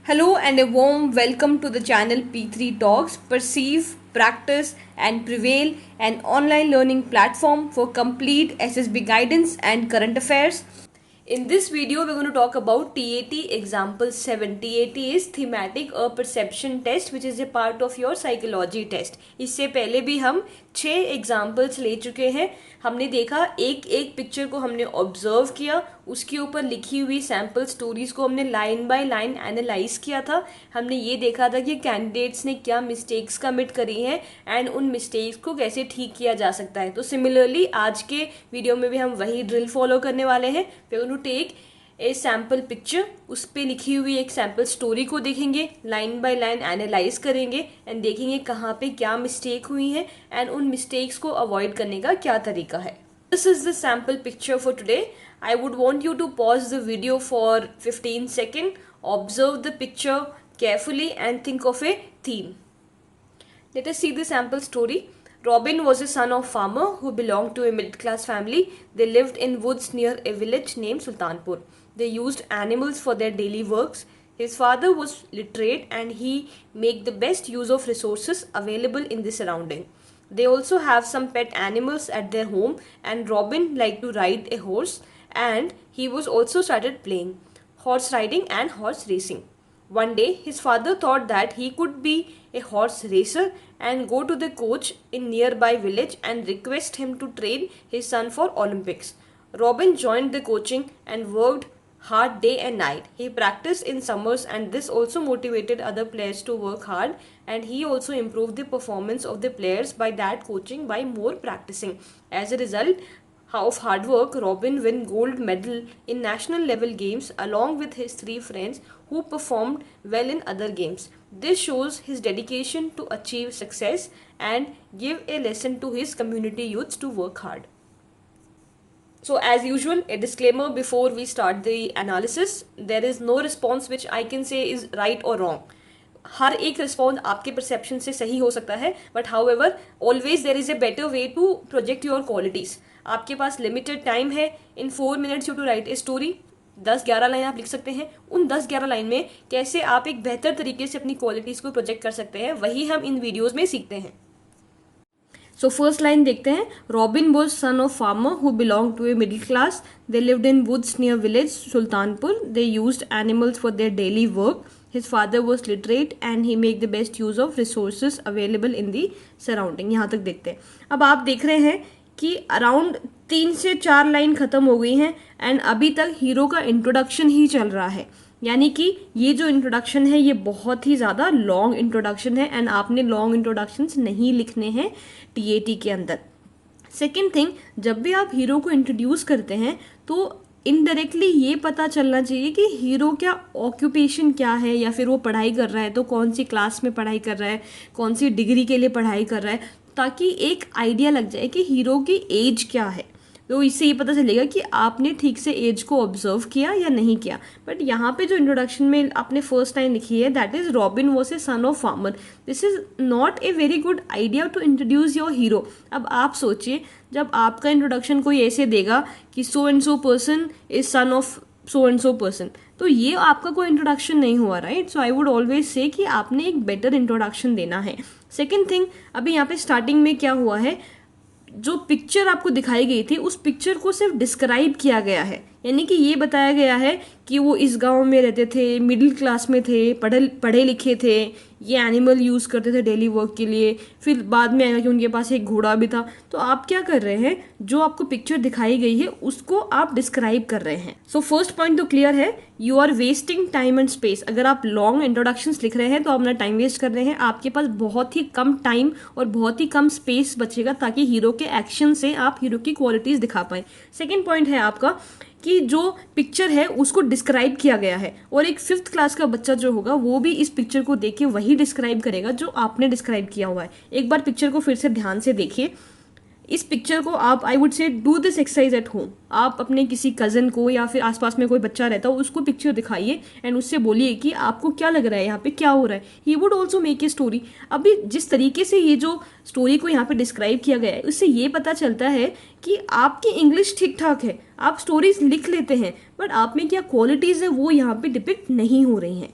Hello and a warm welcome to the channel P3 Talks, Perceive, Practice and Prevail, an online learning platform for complete SSB guidance and current affairs. In this video, we're going to talk about TAT example 7. TAT is thematic perception test, which is a part of your psychology test. इससे पहले भी हम 6 examples ले चुके हैं. हमने देखा एक एक पिक्चर को हमने ऑब्जर्व किया, उसके ऊपर लिखी हुई सैम्पल स्टोरीज को हमने लाइन बाय लाइन एनालाइज किया था. हमने ये देखा था कि कैंडिडेट्स ने क्या मिस्टेक्स कमिट करी हैं एंड उन मिस्टेक्स को कैसे ठीक किया जा सकता है. तो सिमिलरली आज के वीडियो में भी हम वही ड्रिल फॉलो करने वाले हैं. To take a sample picture, उस पर लिखी हुई एक सैम्पल स्टोरी को देखेंगे, लाइन बाय लाइन एनालाइज करेंगे एंड देखेंगे कहाँ पे क्या मिस्टेक हुई है एंड उन मिस्टेक्स को अवॉइड करने का क्या तरीका है. This is the sample picture for today. I would want you to pause the video for 15 seconds, observe the picture carefully and think of a theme. Let us see the sample story. Robin was a son of farmer who belonged to a middle class family. They lived in woods near a village named Sultanpur. They used animals for their daily works. His father was literate and he made the best use of resources available in the surrounding. They also have some pet animals at their home and Robin liked to ride a horse and he was also started playing horse riding and horse racing. One day his father thought that he could be a horse racer and go to the coach in nearby village and request him to train his son for Olympics. Robin joined the coaching and worked hard day and night. He practiced in summers and this also motivated other players to work hard, and he also improved the performance of the players by that coaching by more practicing. As a result of hard work, Robin won gold medal in national level games along with his 3 friends who performed well in other games. This shows his dedication to achieve success and give a lesson to his community youths to work hard. So as usual, a disclaimer before we start the analysis. There is no response which I can say is right or wrong. हर एक response आपके perception से सही हो सकता है, but however always there is a better way to project your qualities. आपके पास लिमिटेड टाइम है. In 4 minutes you to write a story. 10-11 line आप लिख सकते हैं. उन 10-11 लाइन में कैसे आप एक बेहतर तरीके से अपनी क्वालिटीज को प्रोजेक्ट कर सकते हैं, वही हम इन वीडियोज में सीखते हैं. सो फर्स्ट लाइन देखते हैं. Robin was son of farmer who belong to a middle class. They lived in woods near village Sultanpur. They used animals for their daily work. His father was literate and he made the best use of resources available in the surrounding. यहाँ तक देखते हैं. अब आप देख रहे हैं कि अराउंड 3 से 4 लाइन खत्म हो गई हैं एंड अभी तक हीरो का इंट्रोडक्शन ही चल रहा है. यानी कि ये जो इंट्रोडक्शन है ये बहुत ही ज़्यादा लॉन्ग इंट्रोडक्शन है एंड आपने लॉन्ग इंट्रोडक्शंस नहीं लिखने हैं TAT के अंदर. सेकेंड थिंग, जब भी आप हीरो को इंट्रोड्यूस करते हैं तो इनडायरेक्टली ये पता चलना चाहिए कि हीरो क्या ऑक्यूपेशन क्या है, या फिर वो पढ़ाई कर रहा है तो कौन सी क्लास में पढ़ाई कर रहा है, कौन सी डिग्री के लिए पढ़ाई कर रहा है, ताकि एक आइडिया लग जाए कि हीरो की एज क्या है. तो इससे ये पता चलेगा कि आपने ठीक से एज को ऑब्जर्व किया या नहीं किया. बट यहाँ पे जो इंट्रोडक्शन में आपने फर्स्ट लाइन लिखी है, that is Robin was a son of farmer. This is not a very good idea to introduce your hero. अब आप सोचिए, जब आपका इंट्रोडक्शन कोई ऐसे देगा कि so and so person is son of so and so person, तो ये आपका कोई इंट्रोडक्शन नहीं हुआ, right. So I would always say कि आपने एक बेटर इंट्रोडक्शन देना है. सेकेंड थिंग, अभी यहाँ पे स्टार्टिंग में क्या हुआ है, जो पिक्चर आपको दिखाई गई थी उस पिक्चर को सिर्फ डिस्क्राइब किया गया है. यानी कि ये बताया गया है कि वो इस गांव में रहते थे, मिडिल क्लास में थे, पढ़े लिखे थे, ये एनिमल यूज़ करते थे डेली वर्क के लिए. फिर बाद में आएगा कि उनके पास एक घोड़ा भी था. तो आप क्या कर रहे हैं, जो आपको पिक्चर दिखाई गई है उसको आप डिस्क्राइब कर रहे हैं. सो फर्स्ट पॉइंट तो क्लियर है, you are wasting time and space. अगर आप लॉन्ग इंट्रोडक्शंस लिख रहे हैं तो आप अपना टाइम वेस्ट कर रहे हैं. आपके पास बहुत ही कम टाइम और बहुत ही कम स्पेस बचेगा ताकि हीरो के एक्शन से आप हीरो की क्वालिटीज़ दिखा पाएँ. सेकेंड पॉइंट है आपका कि जो पिक्चर है उसको डिस्क्राइब किया गया है, और एक 5th क्लास का बच्चा जो होगा वो भी इस पिक्चर को देख के वही डिस्क्राइब करेगा जो आपने डिस्क्राइब किया हुआ है. एक बार पिक्चर को फिर से ध्यान से देखिए. इस पिक्चर को आप, आई वुड से, do this exercise at home. आप अपने किसी कज़न को या फिर आसपास में कोई बच्चा रहता हो उसको पिक्चर दिखाइए एंड उससे बोलिए कि आपको क्या लग रहा है, यहाँ पे क्या हो रहा है. He would also make a story. अभी जिस तरीके से ये जो स्टोरी को यहाँ पे डिस्क्राइब किया गया है उससे ये पता चलता है कि आपकी इंग्लिश ठीक ठाक है, आप स्टोरीज लिख लेते हैं, बट आप में क्या क्वालिटीज़ है वो यहाँ पे डिपिक्ट नहीं हो रही हैं.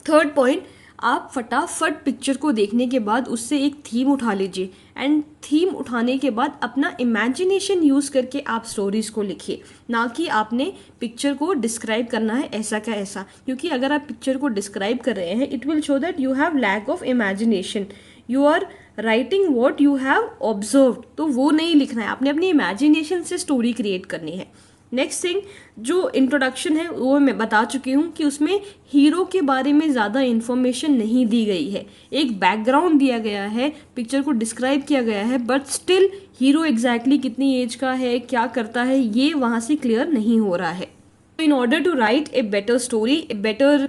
थर्ड पॉइंट, आप फटाफट पिक्चर को देखने के बाद उससे एक थीम उठा लीजिए एंड थीम उठाने के बाद अपना इमेजिनेशन यूज़ करके आप स्टोरीज़ को लिखिए, ना कि आपने पिक्चर को डिस्क्राइब करना है ऐसा का ऐसा, क्योंकि अगर आप पिक्चर को डिस्क्राइब कर रहे हैं it will show that you have lack of imagination, you are writing what you have observe, तो वो नहीं लिखना है, आपने अपनी इमेजिनेशन से स्टोरी क्रिएट करनी है। नेक्स्ट थिंग, जो इंट्रोडक्शन है वो मैं बता चुकी हूँ कि उसमें हीरो के बारे में ज़्यादा इन्फॉर्मेशन नहीं दी गई है, एक बैकग्राउंड दिया गया है, पिक्चर को डिस्क्राइब किया गया है, बट स्टिल हीरो एग्जैक्टली कितनी एज का है, क्या करता है, ये वहाँ से क्लियर नहीं हो रहा है। In order to write a better story, a better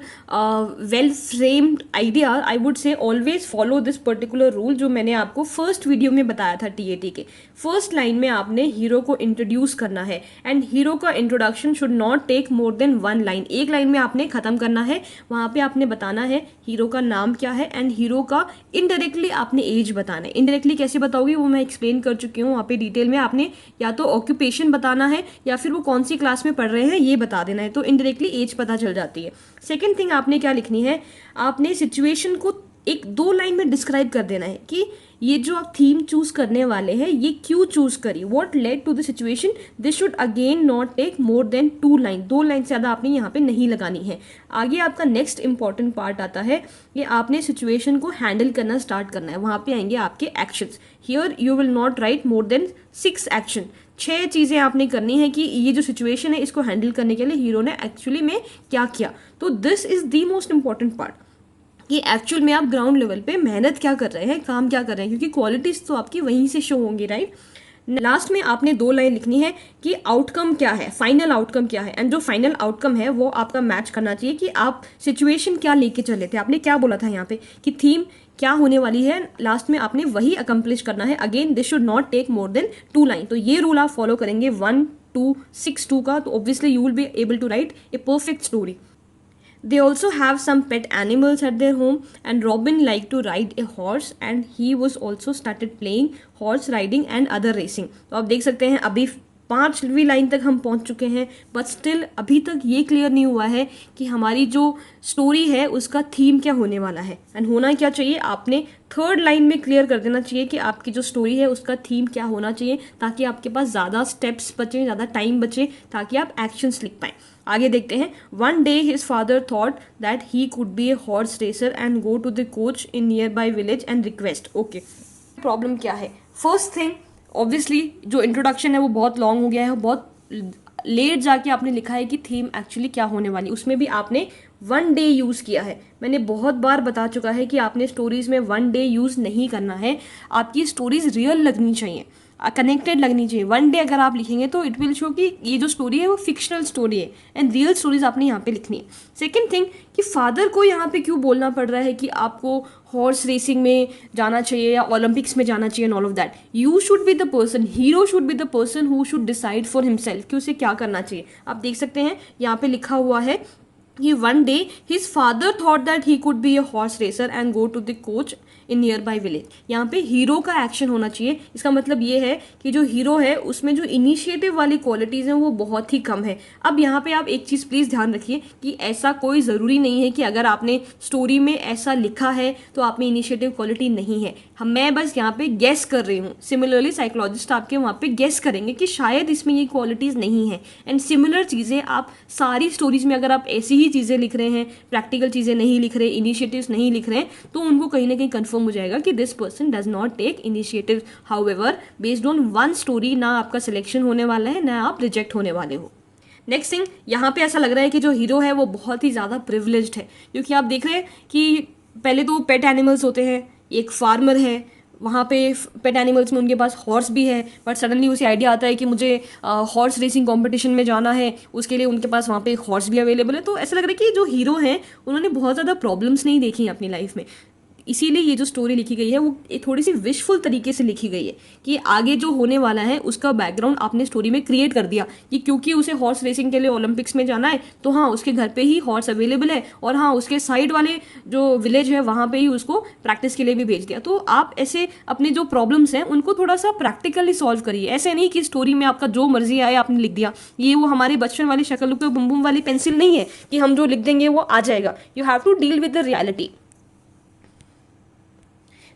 well-framed idea, I would say always follow this particular rule जो मैंने आपको फर्स्ट वीडियो में बताया था TAT के। फर्स्ट लाइन में आपने हीरो को इंट्रोड्यूस करना है एंड हीरो का introduction should not take more than one line, एक लाइन में आपने खत्म करना है, वहाँ पे आपने बताना है हीरो का नाम क्या है एंड हीरो का इनडायरेक्टली आपने एज बताना है। इनडायरेक्टली कैसे बताओगे वो मैं एक्सप्लेन कर चुकी हूँ, वहाँ पे डिटेल में आपने या तो ऑक्यूपेशन बताना है या फिर वो कौन सी क्लास में पढ़ रहे हैं ये बता देना है, तो इनडायरेक्टली एज पता चल जाती है। सेकंड थिंग आपने क्या लिखनी है, आपने सिचुएशन को एक दो लाइन में डिस्क्राइब कर देना है कि ये जो आप थीम चूज करने वाले हैं ये क्यों चूज करी, what led to the situation, this should again not take more than 2 line, 2 line से ज़्यादा आपने यहाँ पे नहीं लगानी है। आगे आपका नेक्स्ट इंपॉर्टेंट पार्ट आता है कि आपने सिचुएशन को हैंडल करना स्टार्ट करना है, वहाँ पे आएंगे आपके actions. Here you will not right more than 6 action, 6 चीज़ें आपने करनी है कि ये जो सिचुएशन है इसको हैंडल करने के लिए हीरो ने एक्चुअली में क्या किया। तो this is the most important part कि एक्चुअल में आप ग्राउंड लेवल पे मेहनत क्या कर रहे हैं, काम क्या कर रहे हैं, क्योंकि क्वालिटीज तो आपकी वहीं से शो होंगी, राइट। लास्ट में आपने 2 लाइन लिखनी है कि आउटकम क्या है, फाइनल आउटकम क्या है, एंड जो फाइनल आउटकम है वो आपका मैच करना चाहिए कि आप सिचुएशन क्या लेके चले थे, आपने क्या बोला था यहाँ पे कि थीम क्या होने वाली है, लास्ट में आपने वही अकम्प्लिश करना है। Again this should not take more than 2 line, तो ये रूल आप फॉलो करेंगे 1 2 6 2 का, तो obviously you will be able to write a perfect story. They also have some pet animals at their home and Robin liked to ride a horse and he was also started playing horse riding and other racing। तो आप देख सकते हैं अभी 5वीं line तक हम पहुंच चुके हैं, बट स्टिल अभी तक ये क्लियर नहीं हुआ है कि हमारी जो स्टोरी है उसका थीम क्या होने वाला है। एंड होना क्या चाहिए, आपने 3rd लाइन में क्लियर कर देना चाहिए कि आपकी जो स्टोरी है उसका थीम क्या होना चाहिए, ताकि आपके पास ज़्यादा स्टेप्स बचे, ज़्यादा टाइम बचे, ताकि आप एक्शंस लिख पाएँ। आगे देखते हैं। One day his father thought that he could be a horse racer and go to the coach in nearby village and request. Okay, problem क्या है? फर्स्ट थिंग, ऑब्वियसली जो इंट्रोडक्शन है वो बहुत लॉन्ग हो गया है, बहुत लेट जाके आपने लिखा है कि थीम एक्चुअली क्या होने वाली, उसमें भी आपने 1 डे यूज़ किया है। मैंने बहुत बार बता चुका है कि आपने स्टोरीज में 1 डे यूज़ नहीं करना है, आपकी स्टोरीज रियल लगनी चाहिए, कनेक्टेड लगनी चाहिए। 1 डे अगर आप लिखेंगे तो इट विल शो कि ये जो स्टोरी है वो फिक्शनल स्टोरी है एंड रियल स्टोरीज आपने यहाँ पे लिखनी है। सेकंड थिंग कि फादर को यहाँ पे क्यों बोलना पड़ रहा है कि आपको हॉर्स रेसिंग में जाना चाहिए या ओलंपिक्स में जाना चाहिए and all of that. You should be the person, hero should be the person who should decide for himself कि उसे क्या करना चाहिए। आप देख सकते हैं यहाँ पे लिखा हुआ है कि 1 day his father thought that he could be a horse racer and go to the coach in nearby village. यहाँ पे हीरो का एक्शन होना चाहिए। इसका मतलब ये है कि जो हीरो है उसमें जो इनिशिएटिव वाली क्वालिटीज़ हैं वो बहुत ही कम है। अब यहाँ पे आप एक चीज़ प्लीज़ ध्यान रखिए कि ऐसा कोई ज़रूरी नहीं है कि अगर आपने स्टोरी में ऐसा लिखा है तो आप में इनिशिएटिव क्वालिटी नहीं है। मैं बस यहाँ पे गेस कर रही हूँ। सिमिलरली साइकोलॉजिस्ट आपके वहाँ पे गेस करेंगे कि शायद इसमें ये क्वालिटीज़ नहीं है। एंड सिमिलर चीज़ें आप सारी स्टोरीज में अगर आप ऐसी ही चीज़ें लिख रहे हैं, प्रैक्टिकल चीज़ें नहीं लिख रहे, इनिशिएटिव्स नहीं लिख रहे हैं, तो उनको कहीं ना कहीं कंफर्म हो जाएगा कि this person does not take initiative. However based on 1 story ना आपका सिलेक्शन होने वाला है, ना आप रिजेक्ट होने वाले हो। नेक्स्ट थिंग, यहाँ पे ऐसा लग रहा है कि जो हीरो है वो बहुत ही ज़्यादा प्रिविलेज्ड है, क्योंकि आप देख रहे हैं कि पहले तो पेट एनिमल्स होते हैं, एक फार्मर है, वहाँ पे पेट एनिमल्स में उनके पास हॉर्स भी है, बट सडनली उसे आइडिया आता है कि मुझे हॉर्स रेसिंग कंपटीशन में जाना है, उसके लिए उनके पास वहाँ पे हॉर्स भी अवेलेबल है। तो ऐसा लग रहा है कि जो हीरो हैं उन्होंने बहुत ज़्यादा प्रॉब्लम्स नहीं देखी हैं अपनी लाइफ में। इसीलिए ये जो स्टोरी लिखी गई है वो थोड़ी सी विशफुल तरीके से लिखी गई है कि आगे जो होने वाला है उसका बैकग्राउंड आपने स्टोरी में क्रिएट कर दिया कि क्योंकि उसे हॉर्स रेसिंग के लिए ओलंपिक्स में जाना है तो हाँ उसके घर पे ही हॉर्स अवेलेबल है और हाँ उसके साइड वाले जो विलेज है वहाँ पे ही उसको प्रैक्टिस के लिए भी भेज दिया। तो आप ऐसे अपने जो प्रॉब्लम्स हैं उनको थोड़ा सा प्रैक्टिकली सॉल्व करिए, ऐसे नहीं कि स्टोरी में आपका जो मर्जी आए आपने लिख दिया। ये वो हमारे बचपन वाली शक्ल पे बुम बुम वाली पेंसिल नहीं है कि हम जो लिख देंगे वो आ जाएगा। You have to deal with the reality.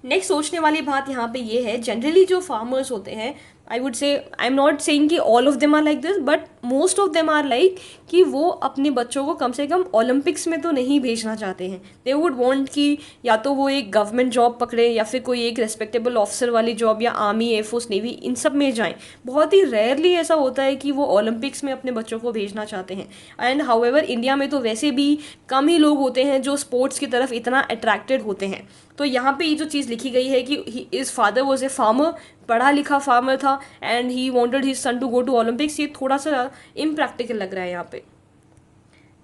Next सोचने वाली बात यहाँ पे ये है, जनरली जो फार्मर्स होते हैं, I would say, I am not saying कि all of them are like this, but most of them are like कि वो अपने बच्चों को कम से कम ओलंपिक्स में तो नहीं भेजना चाहते हैं। दे वुड वांट कि या तो वो एक गवर्नमेंट जॉब पकड़े या फिर कोई एक रेस्पेक्टेबल ऑफिसर वाली जॉब या आर्मी, एयरफोर्स, नेवी, इन सब में जाएं। बहुत ही रेयरली ऐसा होता है कि वो ओलंपिक्स में अपने बच्चों को भेजना चाहते हैं। एंड हाउएवर इंडिया में तो वैसे भी कम ही लोग होते हैं जो स्पोर्ट्स की तरफ इतना अट्रैक्टेड होते हैं। तो यहाँ पे ये जो चीज़ लिखी गई है कि his father was a farmer, पढ़ा लिखा फार्मर था, and he wanted his son to go to Olympics, ये थोड़ा सा इम्प्रैक्टिकल लग रहा है यहाँ पे।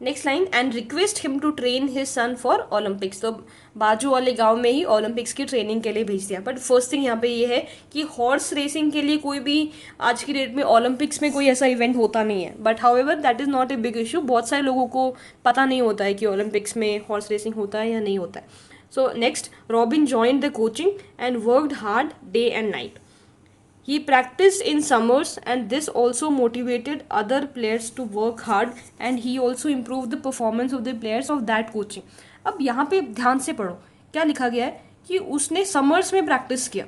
Next line, and request him to train his son for Olympics, तो बाजू वाले गांव में ही ओलंपिक्स की ट्रेनिंग के लिए भेज दिया। बट फर्स्ट थिंग यहाँ पे ये है कि हॉर्स रेसिंग के लिए कोई भी आज की डेट में ओलंपिक्स में कोई ऐसा इवेंट होता नहीं है। But however that is not a big issue, बहुत सारे लोगों को पता नहीं होता है कि ओलंपिक्स में हॉर्स रेसिंग होता है या नहीं होता है। So next, Robin joined the coaching and worked hard day and night. He practiced in summers and this also motivated other players to work hard and he also improved the performance of the players of that coaching. अब यहाँ पे ध्यान से पढ़ो क्या लिखा गया है कि उसने समर्स में प्रैक्टिस किया,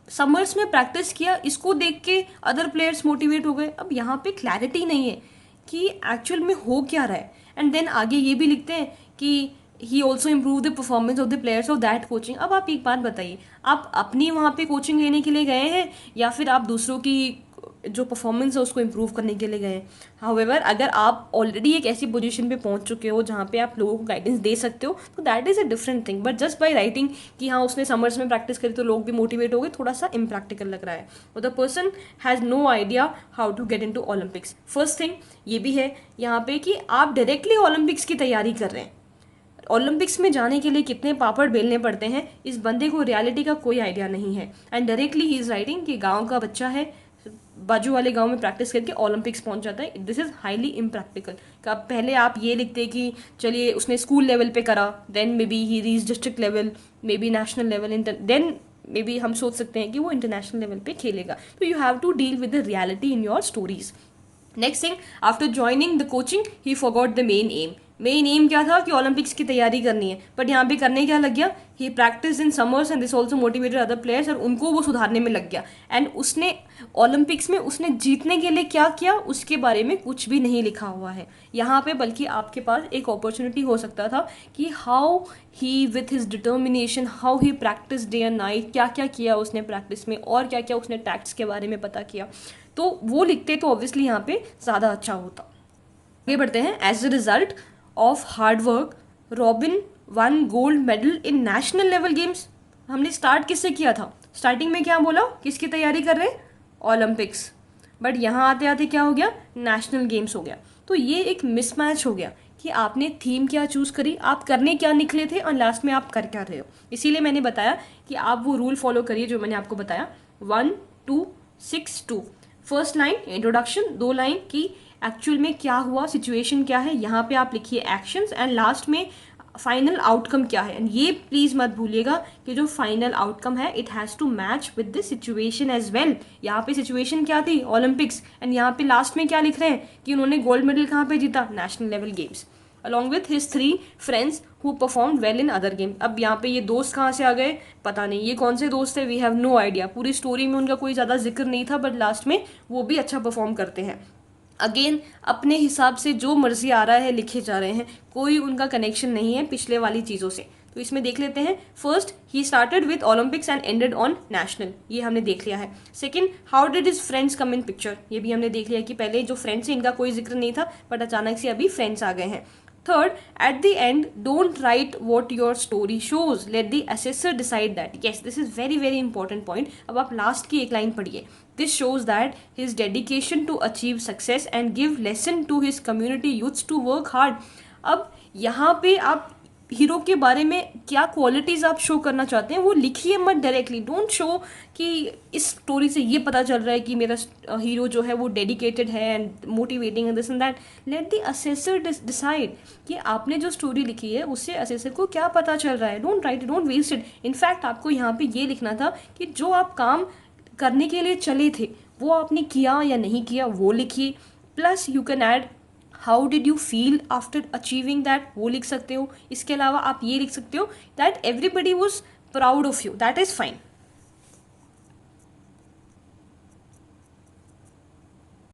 समर्स में प्रैक्टिस किया, इसको देख के अदर प्लेयर्स मोटिवेट हो गए। अब यहाँ पे क्लैरिटी नहीं है कि एक्चुअल में हो क्या रहा है। एंड देन आगे ये भी लिखते हैं कि he also improve the performance of the players of that coaching. अब आप एक बात बताइए, आप अपनी वहाँ पे कोचिंग लेने के लिए गए हैं या फिर आप दूसरों की जो परफॉर्मेंस है उसको इम्प्रूव करने के लिए गए हैं। हाउएवर अगर आप ऑलरेडी एक ऐसी पोजीशन पे पहुंच चुके हो जहाँ पे आप लोगों को गाइडेंस दे सकते हो तो that is a different thing. But just by writing कि हाँ उसने समर्स में प्रैक्टिस करी तो लोग भी मोटिवेट हो गए, थोड़ा सा इम्प्रैक्टिकल लग रहा है। और the person has no idea how to get in to Olympics. First thing ये भी है यहाँ पे कि आप डायरेक्टली ओलंपिक्स की तैयारी कर रहे हैं, ओलंपिक्स में जाने के लिए कितने पापड़ बेलने पड़ते हैं इस बंदे को रियलिटी का कोई आइडिया नहीं है। And directly he is writing कि गांव का बच्चा है, बाजू वाले गांव में प्रैक्टिस करके ओलंपिक्स पहुंच जाता है। This is highly impractical. पहले आप ये लिखते कि चलिए उसने स्कूल लेवल पे करा, then may be he reach district level, may be national level, then may be हम सोच सकते हैं कि वो इंटरनेशनल लेवल पे खेलेगा। तो you have to deal with the reality in your stories. Next thing, after joining the coaching he forgot the main aim. Main aim क्या था कि ओलंपिक्स की तैयारी करनी है, बट यहाँ पे करने क्या लग गया, he practice in summers and this also motivated other players, और उनको वो सुधारने में लग गया। एंड उसने ओलंपिक्स में उसने जीतने के लिए क्या किया उसके बारे में कुछ भी नहीं लिखा हुआ है यहाँ पे, बल्कि आपके पास एक अपॉर्चुनिटी हो सकता था कि how he with his determination, how he practice day and night, क्या क्या किया उसने प्रैक्टिस में और क्या क्या उसने टैक्ट्स के बारे में पता किया, तो वो लिखते तो ऑब्वियसली यहाँ पे ज़्यादा अच्छा होता। आगे बढ़ते हैं। As a result of hard work Robin won gold medal in national level games. हमने स्टार्ट किससे किया था, स्टार्टिंग में क्या बोला, किसकी तैयारी कर रहे हैं, ओलंपिक्स, बट यहाँ आते आते क्या हो गया, नेशनल गेम्स हो गया। तो ये एक मिसमैच हो गया कि आपने थीम क्या चूज़ करी, आप करने क्या निकले थे और लास्ट में आप कर क्या रहे हो। इसीलिए मैंने बताया कि आप वो रूल फॉलो करिए जो मैंने आपको बताया, 1 2 6 2। फर्स्ट लाइन इंट्रोडक्शन, 2 लाइन की एक्चुअल में क्या हुआ, सिचुएशन क्या है, यहाँ पे आप लिखिए एक्शंस, एंड लास्ट में फाइनल आउटकम क्या है। एंड ये प्लीज मत भूलिएगा कि जो फाइनल आउटकम है it has to match with the situation as well. यहाँ पे सिचुएशन क्या थी, ओलंपिक्स, एंड यहाँ पे लास्ट में क्या लिख रहे हैं कि उन्होंने गोल्ड मेडल कहाँ पे जीता, national level games, along with his 3 friends who perform well in other game. अब यहाँ पे ये दोस्त कहाँ से आ गए पता नहीं, ये कौन से दोस्त थे, वी हैव नो आइडिया। पूरी स्टोरी में उनका कोई ज़्यादा जिक्र नहीं था, बट लास्ट में वो भी अच्छा परफॉर्म करते हैं। अगेन अपने हिसाब से जो मर्जी आ रहा है लिखे जा रहे हैं, कोई उनका कनेक्शन नहीं है पिछले वाली चीज़ों से। तो इसमें देख लेते हैं। First, he started with Olympics and ended on national, ये हमने देख लिया है। Second, how did his friends come in picture, ये भी हमने देख लिया कि पहले जो फ्रेंड्स हैं इनका कोई जिक्र नहीं था, बट अचानक से अभी फ्रेंड्स आ गए हैं। Third, at the end, don't write what your story shows. Let the assessor decide that. Yes, this is very very important point. अब आप लास्ट की एक लाइन पढ़िए. This shows that his dedication to achieve success and give lesson to his community youths to work hard. अब यहाँ पे आप hero के बारे में क्या क्वालिटीज़ आप शो करना चाहते हैं वो लिखिए मत डायरेक्टली. डोंट शो कि इस स्टोरी से ये पता चल रहा है कि मेरा हीरो जो है वो डेडिकेटेड है and motivating and this and that. Let the assessor decide कि आपने जो स्टोरी लिखी है उससे असेसर को क्या पता चल रहा है. Don't write, don't waste it. In fact आपको यहाँ पे ये लिखना था कि जो आप काम करने के लिए चले थे वो आपने किया या नहीं किया वो लिखिए. Plus you can add how did you feel after achieving that, वो लिख सकते हो. इसके अलावा आप ये लिख सकते हो that everybody was proud of you. That is fine.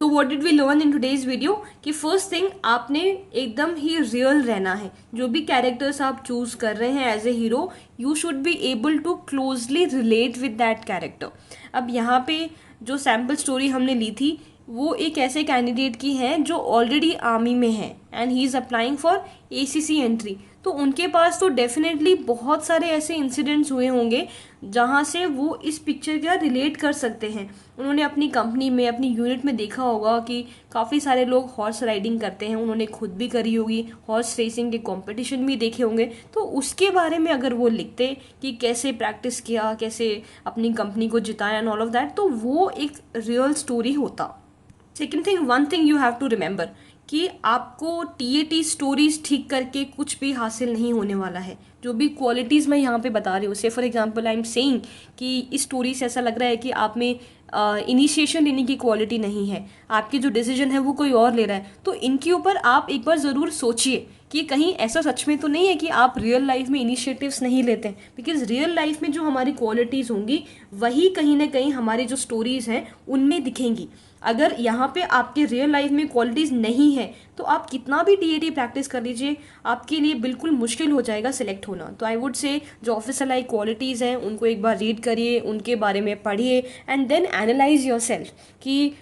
तो what did we learn in today's video कि फर्स्ट थिंग आपने एकदम ही रियल रहना है. जो भी कैरेक्टर्स आप चूज कर रहे हैं as a hero, you should be able to closely relate with that character. अब यहाँ पे जो सैम्पल स्टोरी हमने ली थी वो एक ऐसे कैंडिडेट की है जो ऑलरेडी आर्मी में है and he is applying for ACC entry. तो उनके पास तो डेफिनेटली बहुत सारे ऐसे इंसिडेंट्स हुए होंगे जहाँ से वो इस पिक्चर का रिलेट कर सकते हैं. उन्होंने अपनी कंपनी में, अपनी यूनिट में देखा होगा कि काफ़ी सारे लोग हॉर्स राइडिंग करते हैं. उन्होंने खुद भी करी होगी, हॉर्स रेसिंग के कंपटीशन भी देखे होंगे. तो उसके बारे में अगर वो लिखते कि कैसे प्रैक्टिस किया, कैसे अपनी कंपनी को जिताया एंड ऑल ऑफ दैट, तो वो एक रियल स्टोरी होता. Second thing, one thing you have to remember कि आपको टीएटी स्टोरीज ठीक करके कुछ भी हासिल नहीं होने वाला है. जो भी क्वालिटीज़ मैं यहाँ पे बता रही हूँ, से for example I am saying कि इस स्टोरी से ऐसा लग रहा है कि आप में इनिशिएशन लेने की क्वालिटी नहीं है, आपकी जो डिसीजन है वो कोई और ले रहा है. तो इनके ऊपर आप एक बार ज़रूर सोचिए कि कहीं ऐसा सच में तो नहीं है कि आप रियल लाइफ में इनिशिएटिव्स नहीं लेते हैं. बिकॉज रियल लाइफ में जो हमारी क्वालिटीज़ होंगी वही कहीं ना कहीं हमारी जो स्टोरीज़ हैं उनमें दिखेंगी. अगर यहाँ पे आपके रियल लाइफ में क्वालिटीज़ नहीं है तो आप कितना भी टीएटी प्रैक्टिस कर लीजिए, आपके लिए बिल्कुल मुश्किल हो जाएगा सिलेक्ट होना. तो आई वुड से जो ऑफिसर लाइक क्वालिटीज़ हैं उनको एक बार रीड करिए, उनके बारे में पढ़िए and then analyze yourself कि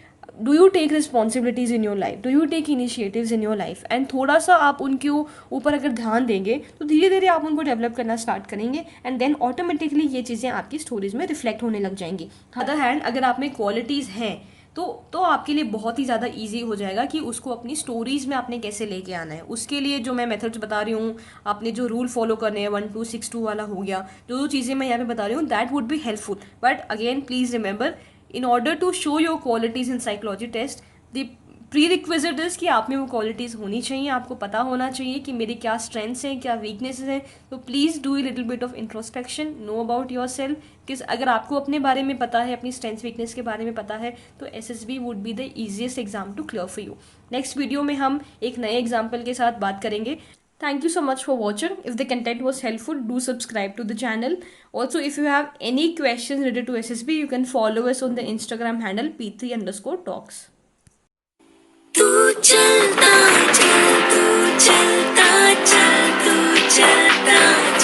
do you take responsibilities in your life, do you take initiatives in your life. And थोड़ा सा आप उनके ऊपर अगर ध्यान देंगे तो धीरे धीरे आप उनको डेवलप करना स्टार्ट करेंगे एंड देन ऑटोमेटिकली ये चीज़ें आपकी स्टोरीज में रिफ्लेक्ट होने लग जाएंगी. अदर हैंड अगर आप में क्वालिटीज़ हैं तो आपके लिए बहुत ही ज़्यादा इजी हो जाएगा कि उसको अपनी स्टोरीज़ में आपने कैसे लेके आना है. उसके लिए जो मैं मेथड्स बता रही हूँ, आपने जो रूल फॉलो करने हैं 1262 वाला हो गया, जो चीज़ें मैं यहाँ पे बता रही हूँ that would be helpful. But again please remember, in order to show your qualities in psychology test, the pre-requisite is कि आप में वो क्वालिटीज़ होनी चाहिए. आपको पता होना चाहिए कि मेरी क्या स्ट्रेंथ्स हैं, क्या वीकनेसेस हैं. तो please do a little bit of introspection, know about your self. कि अगर आपको अपने बारे में पता है, अपनी स्ट्रेंथ्स वीकनेस के बारे में पता है, तो SSB would be the easiest exam to clear for you. Next video में हम एक नए एग्जाम्पल के साथ बात करेंगे. Thank you so much for watching. If the content was helpful, do subscribe to the channel. Also, if you have any questions related to SSB, you can follow us on the Instagram handle p3_talks. तू चलता चल, तू चलता चल, तू चलता चल.